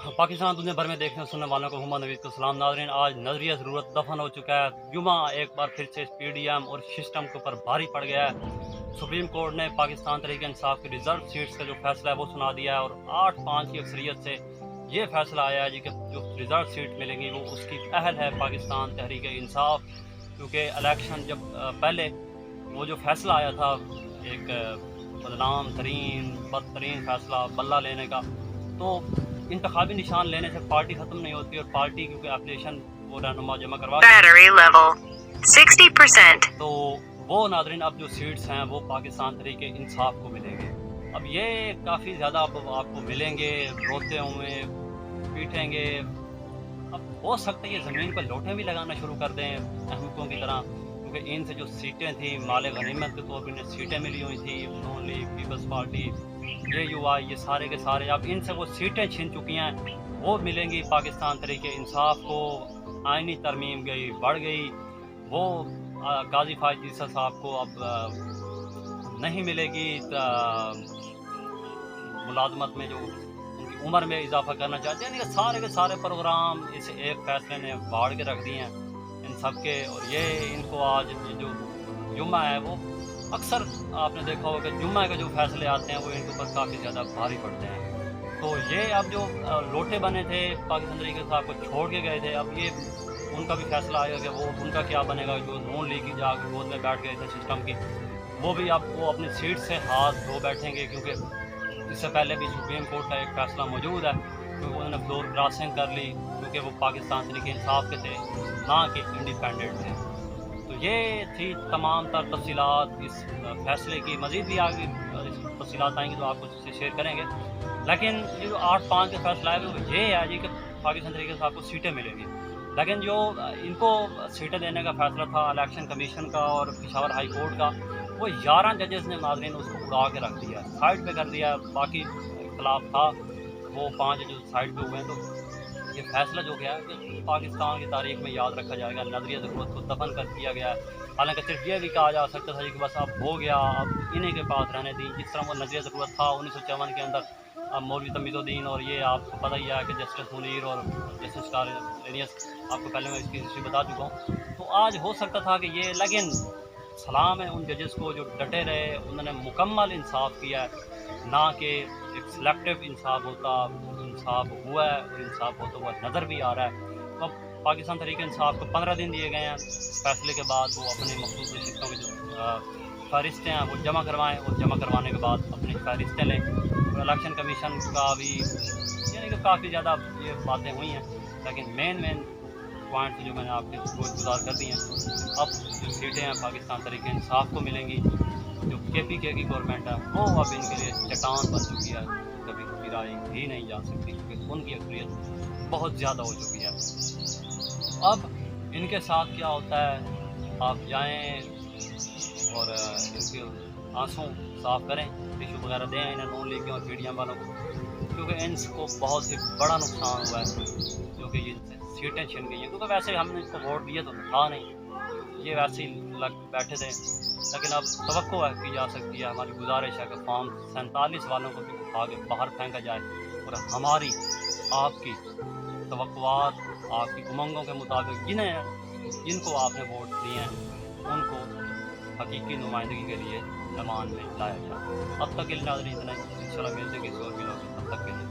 पाकिस्तान दुनिया भर में देखने और सुनने वालों को मोहम्मद नवीद को सलाम। नाज़रीन, आज नजरिया ज़रूरत दफन हो चुका है। जुमा एक बार फिर से पीडीएम और सिस्टम के ऊपर भारी पड़ गया है। सुप्रीम कोर्ट ने पाकिस्तान तहरीक इंसाफ की रिजर्व सीट्स का जो फैसला है वो सुना दिया है और 8-5 की अक्सरियत से ये फैसला आया है जी कि जो रिजर्व सीट मिलेंगी वो उसकी पहल है पाकिस्तान तहरीक इंसाफ। क्योंकि इलेक्शन जब पहले वो जो फैसला आया था, एक बदनाम तरीन बदतरीन फैसला बल्ला लेने का, तो इंतखाबी निशान लेने से पार्टी ख़त्म नहीं होती और पार्टी क्योंकि एप्लीकेशन वो रहनुमा जमा करवा बैटरी लेवल 60%। तो वो नाज़रीन अब जो सीट्स हैं वो पाकिस्तान तहरीक इंसाफ को मिलेंगे। अब ये काफ़ी ज़्यादा आपको मिलेंगे, रोते हुए पीटेंगे। अब हो सकता है ये ज़मीन पर लोटे भी लगाना शुरू कर दें अहमकों की तरह, क्योंकि इनसे जो सीटें थी माल गनीमत के तौर पर इन्हें सीटें मिली हुई थी। नून लीग, पीपल्स पार्टी, JUI, ये सारे के सारे अब इनसे वो सीटें छीन चुकी हैं, वो मिलेंगी पाकिस्तान तहरीक इंसाफ को। आइनी तरमीम गई बढ़ गई, वो काजी फायद ईसा साहब को अब नहीं मिलेगी। मुलाजमत में जो उनकी उम्र में इजाफा करना चाहते हैं, यानी सारे के सारे प्रोग्राम इस एक फैसले ने बाढ़ के रख दिए हैं इन सब के। और ये इनको आज जो जुम्मा है वो अक्सर आपने देखा होगा कि जुम्मा के जो फैसले आते हैं वो इनके ऊपर काफ़ी ज़्यादा भारी पड़ते हैं। तो ये अब जो लोटे बने थे पाकिस्तान तहरीक इंसाफ को छोड़ के गए थे, अब ये उनका भी फैसला आएगा कि वो उनका क्या बनेगा। जो नून लीग की जाकर गोद में बैठ गए थे सिस्टम की, वो भी अब वो अपनी सीट से हाथ धो बैठेंगे, क्योंकि इससे पहले भी सुप्रीम कोर्ट का एक फैसला मौजूद है, क्योंकि उन्होंने फ्लोर क्रॉसिंग कर ली, क्योंकि वो पाकिस्तान तहरीक इंसाफ के थे ना कि इंडिपेंडेंट थे। तो ये थी तमाम तर तफसीलात इस फैसले की। मज़ीद भी आगे तफसीलात आएंगी तो आपको उससे शेयर करेंगे। लेकिन ये जो 8-5 का फैसला है वो ये है जी कि पाकिस्तान तरीके से आपको सीटें मिलेंगी। लेकिन जो इनको सीटें देने का फैसला था इलेक्शन कमीशन का और पेशावर हाई कोर्ट का, वो 11 जजेस ने नाज़रीन उसको उड़ा के रख दिया, साइड पे कर दिया। बाकी इख्तलाफ था, वो 5 जो साइड पे हुए हैं। तो ये फैसला जो गया कि पाकिस्तान की तारीख में याद रखा जाएगा, नजरिया ज़रूरत को दफन कर दिया गया। हालांकि सिर्फ ये भी कहा जा सकता था कि बस अब हो गया, अब इन्हीं के पास रहने दी। जिस तरह वो नजरिया ज़रूरत था 1954 के अंदर, अब मौलवी तमीज़ुद्दीन और ये आपको पता ही है कि जस्टिस मुनीर और जस्टिस कार्नियस, आपको पहले मैं इसकी हिस्ट्री बता चुका हूँ। तो आज हो सकता था कि ये, लेकिन सलाम है उन जजेस को जो डटे रहे, उन्होंने मुकम्मल इंसाफ किया, ना कि एक सिलेक्टिव इंसाफ होता। इंसाफ हुआ है और इंसाफ होता हुआ नज़र भी आ रहा है। तो अब पाकिस्तान तहरीक इंसाफ को 15 दिन दिए गए हैं फैसले के बाद, वो अपने मखसूस नशिस्तों की जो फहरिस्तें हैं वो जमा करवाएँ, और जमा करवाने के बाद अपनी फहरिस्तें लें। और इलेक्शन कमीशन का भी यानी कि काफ़ी ज़्यादा ये बातें हुई हैं, लेकिन मेन पॉइंट जो मैंने आपके गुजार कर दी हैं। अब जो सीटें हैं पाकिस्तान तहरीक इंसाफ को मिलेंगी। जो KPK की गवर्नमेंट है वो अब इनके लिए चट्टान बन चुकी है, कभी गिराई भी नहीं जा सकती, क्योंकि उनकी अक्सरियत बहुत ज़्यादा हो चुकी है। अब इनके साथ क्या होता है, आप जाएं और इनके आंसू साफ़ करें, टिशू वगैरह दें इन्हें, नून लीग और PDM वालों को, क्योंकि इनको बहुत ही बड़ा नुकसान हुआ है, क्योंकि इनसे सीटें छिन गई हैं। क्योंकि वैसे हमने इसको वोट दिए तो था नहीं, ये वैसे ही लग बैठे थे। लेकिन अब तवक्को है की जा सकती है, हमारी गुजारिश है कि फॉर्म 47 वालों को भी उठा के बाहर फेंका जाए और हमारी आपकी तवक्कुआत, आपकी उमंगों के मुताबिक जिनको आपने वोट दिए हैं उनको हकीकी नुमाइंदगी के लिए ऐवान में लाया जाए। अब तक के लिए नाज़रीन इतना, इंशाल्लाह मिलते किसी और वीडियो में, तब तक के लिए।